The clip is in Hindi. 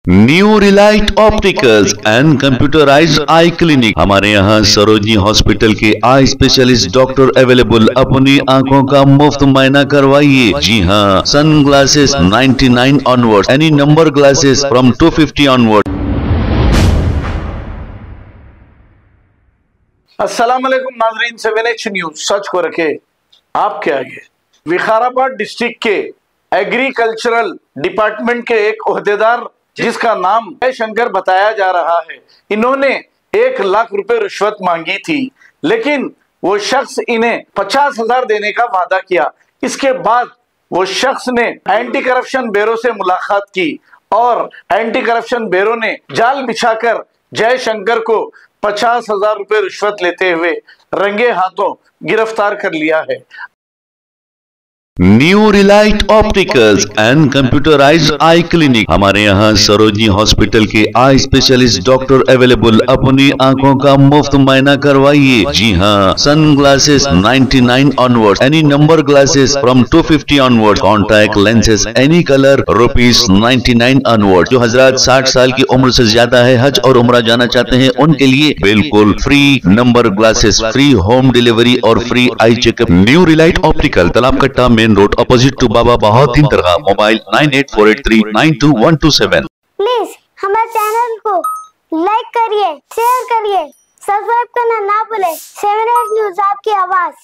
New Relight opticals and computerised I clinic. हमारे यहाँ सरोजनी हॉस्पिटल के आई स्पेशलिस्ट डॉक्टर अवेलेबल। अपनी आंखों का मुफ्त मायना करवाइए। जी हाँ, sun glasses 99 onward, any number glasses from 250 onward. अस्सलाम वालेकुम नाजरीन, 7H न्यूज सच को रखे आपके आगे। विकाराबाद डिस्ट्रिक्ट के एग्रीकल्चरल डिपार्टमेंट के एक ओहदेदार जिसका नाम जयशंकर बताया जा रहा है, इन्होंने 1 लाख रुपए रिश्वत मांगी थी, लेकिन वो शख्स इन्हें 50,000 देने का वादा किया। इसके बाद वो शख्स ने एंटी करप्शन ब्यूरो से मुलाकात की और एंटी करप्शन ब्यूरो ने जाल बिछाकर जयशंकर को 50,000 रुपए रिश्वत लेते हुए रंगे हाथों गिरफ्तार कर लिया है। New Relight opticals and computerised I clinic. हमारे यहाँ सरोजनी हॉस्पिटल के आई स्पेशलिस्ट डॉक्टर अवेलेबल। अपनी आंखों का मुफ्त मायना करवाइए। जी हाँ, sun glasses 99 onward, any number glasses from 250 onward, contact lenses any colour ₹99 onward. जो हजरात 60 साल की उम्र से ज्यादा है, हज और उम्रा जाना चाहते हैं, उनके लिए बिल्कुल free number glasses, free home delivery और free eye checkup. New relight optical, Talab Katta main road, opposite to Baba Bahauddin Dargah. Mobile 9848392127। Please हमारे चैनल को लाइक करिए, शेयर करिए, सब्सक्राइब करना ना भूले। 7H न्यूज आपकी आवाज।